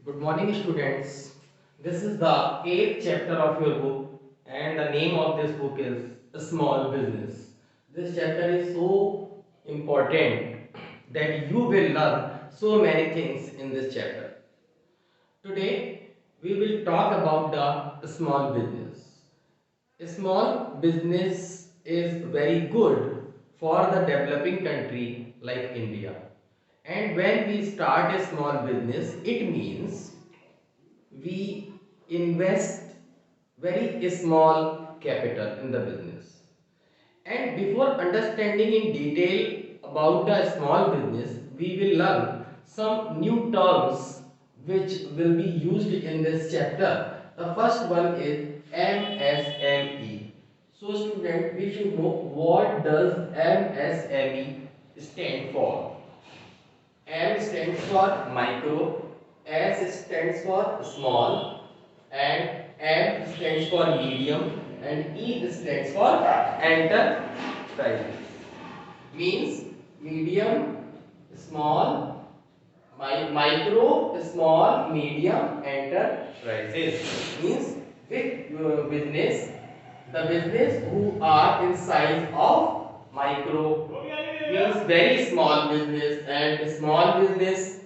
Good morning, students. This is the eighth chapter of your book, and the name of this book is Small Business. This chapter is so important that you will learn so many things in this chapter. Today, we will talk about the small business. A small business is very good for the developing country like India. And when we start a small business, it means we invest very small capital in the business. And before understanding in detail about the small business, we will learn some new terms which will be used in this chapter. The first one is MSME. So student, we should know what does MSME stand for. M stands for micro, S stands for small, and M stands for medium, and E stands for enterprise. Means medium, small, micro, small, medium, enterprises. Means big business, the business who are in size of micro means very small business, and small business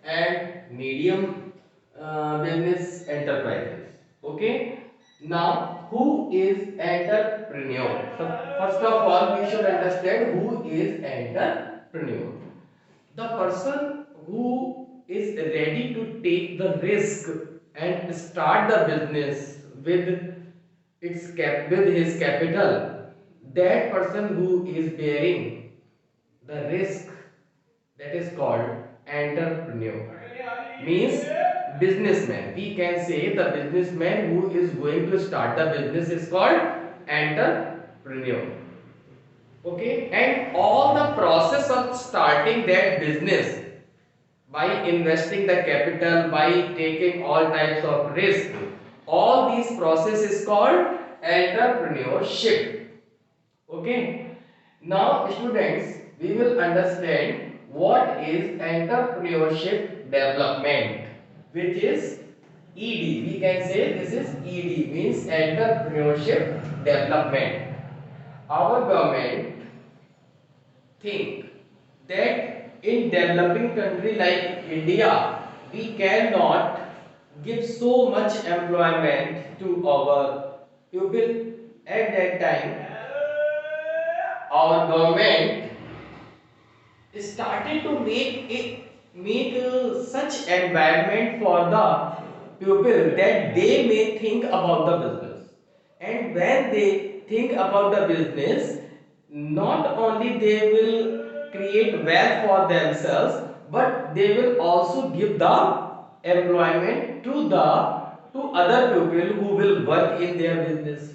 and medium business enterprises. Okay. Now, who is entrepreneur? So, first of all, we should understand who is entrepreneur. The person who is ready to take the risk and start the business with with his capital. That person who is bearing the risk, that is called entrepreneur. Means businessman. We can say the businessman who is going to start the business is called entrepreneur. Okay, and all the process of starting that business by investing the capital, by taking all types of risk, all these process is called entrepreneurship. Okay. Now students, we will understand what is entrepreneurship development, which is ED. We can say this is ED, means entrepreneurship development. Our government think that in developing country like India, we cannot give so much employment to our people. At that time, our government started to make such environment for the people that they may think about the business, and when they think about the business, not only they will create wealth for themselves, but they will also give the employment to other people who will work in their business.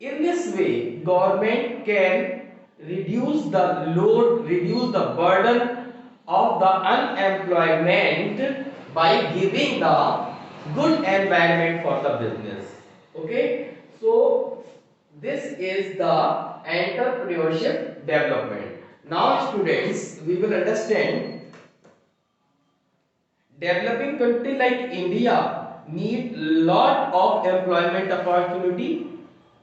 In this way, government can reduce the load, reduce the burden of the unemployment by giving the good environment for the business. Okay, so this is the entrepreneurship development. Now, students, we will understand developing country like India need lot of employment opportunity,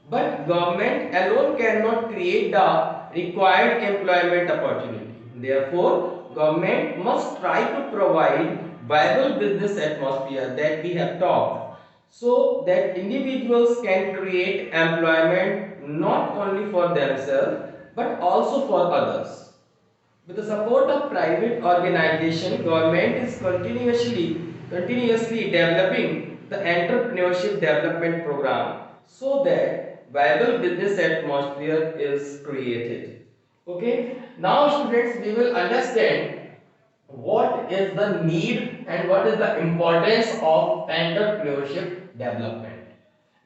but government alone cannot create the required employment opportunity. Therefore, government must try to provide viable business atmosphere that we have talked, so that individuals can create employment not only for themselves but also for others. With the support of private organization, government is continuously developing the entrepreneurship development program so that viable business atmosphere is created. Okay. Now students, we will understand what is the need and what is the importance of entrepreneurship development.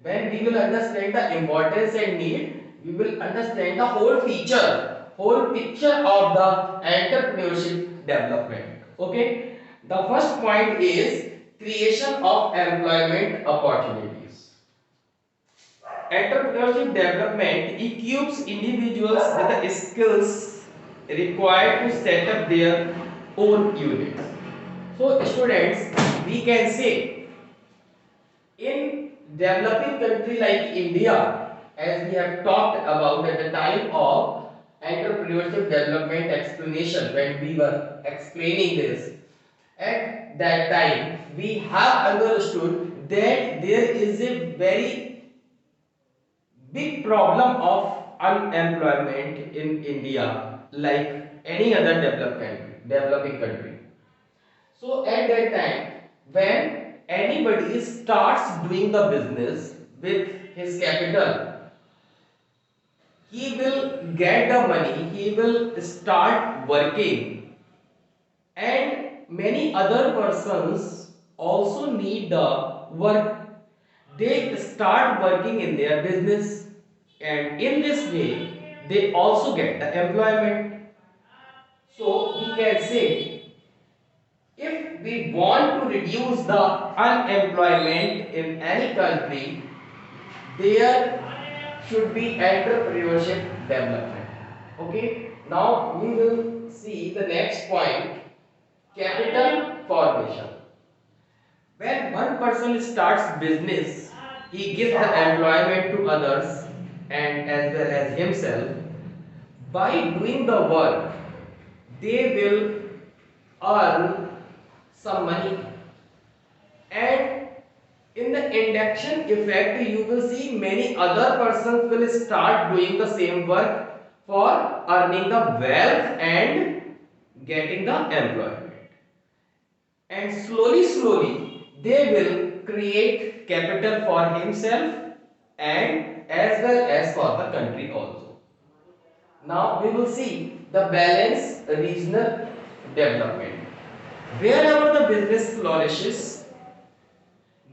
When we will understand the importance and need, we will understand the whole picture of the entrepreneurship development. Okay. The first point is creation of employment opportunities. Entrepreneurship development equips individuals with the skills required to set up their own units. So students, we can say in developing country like India, as we have talked about at the time of entrepreneurship development explanation, when we were explaining this, at that time we have understood that there is a very big problem of unemployment in India like any other developing country. So at that time, when anybody starts doing the business with his capital, he will get the money, he will start working, and many other persons also need the work. They start working in their business, and in this way, they also get the employment. So we can say, if we want to reduce the unemployment in any country, there should be entrepreneurship development. Okay, now we will see the next point, capital formation. When one person starts business, he gives the employment to others and as well as himself. By doing the work, they will earn some money, and in the induction effect you will see many other persons will start doing the same work for earning the wealth and getting the employment, and slowly they will create capital for himself and as well as for the country also. Now we will see the balanced regional development. Wherever the business flourishes,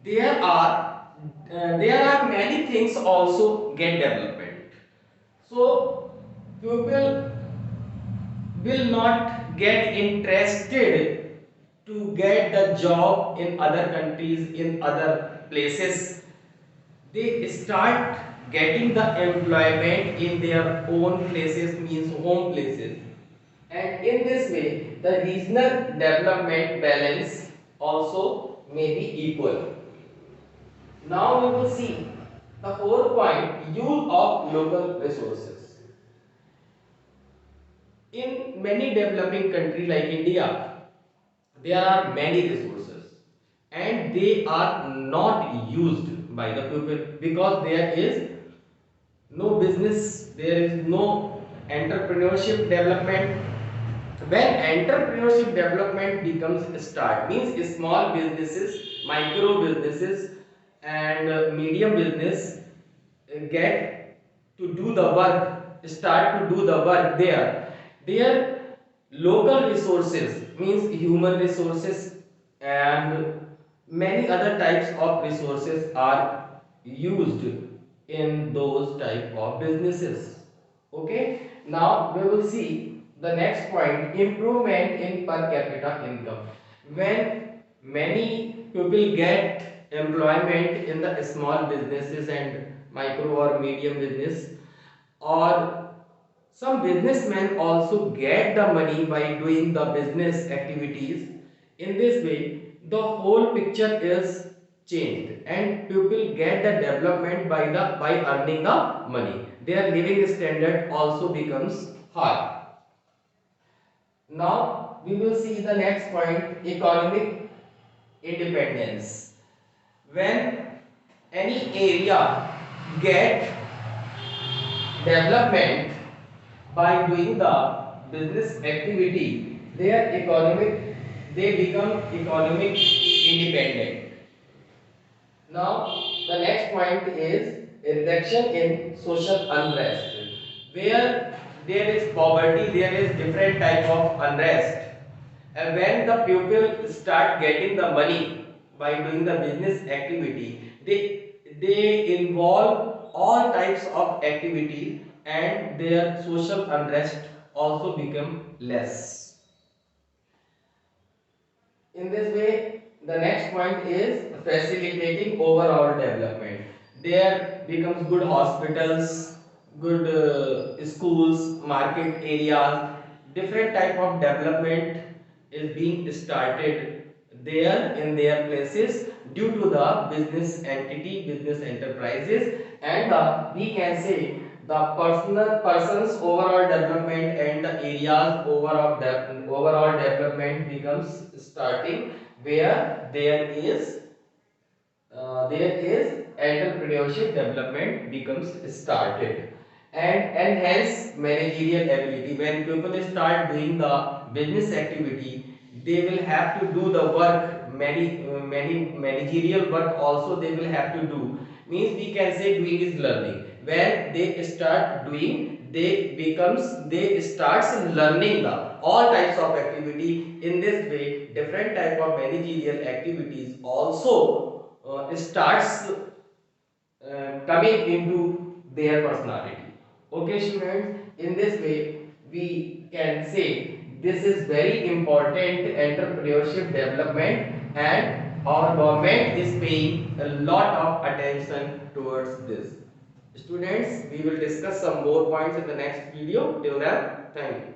there are many things also get development. So people will not get interested to get the job in other countries, in other places. They start getting the employment in their own places, means home places, and in this way the regional development balance also may be equal. Now we will see the fourth point, use of local resources. In many developing countries like India, there are many resources and they are not used by the people because there is no business, there is no entrepreneurship development. When entrepreneurship development becomes start, means small businesses, micro businesses and medium business get to do the work, start to do the work there. Their local resources, means human resources and many other types of resources are used in those type of businesses. Okay, now we will see the next point, improvement in per capita income. When many people get employment in the small businesses and micro or medium business, or some businessmen also get the money by doing the business activities. In this way, the whole picture is changed and people get the development by earning the money. Their living standard also becomes high. Now we will see the next point, economic independence. When any area get development by doing the business activity, they become economic independent. Now the next point is a reduction in social unrest. Where there is poverty, there is different type of unrest, and when the people start getting the money by doing the business activity, they involve all types of activity and their social unrest also become less. In this way, the next point is facilitating overall development. There becomes good hospitals, good schools, market areas, different type of development is being started there in their places due to the business entity, business enterprises, and we can say the person's overall development and the areas overall development becomes starting where there is entrepreneurship development becomes started, and hence managerial ability. When people start doing the business activity, they will have to do the work, many managerial work also they will have to do. Means we can say doing is learning. When they start doing, they starts learning the all types of activity. In this way, different type of managerial activities also starts coming into their personality. Okay, students, in this way we can say this is very important entrepreneurship development, and our government is paying a lot of attention towards this. Students, we will discuss some more points in the next video. Till then, thank you.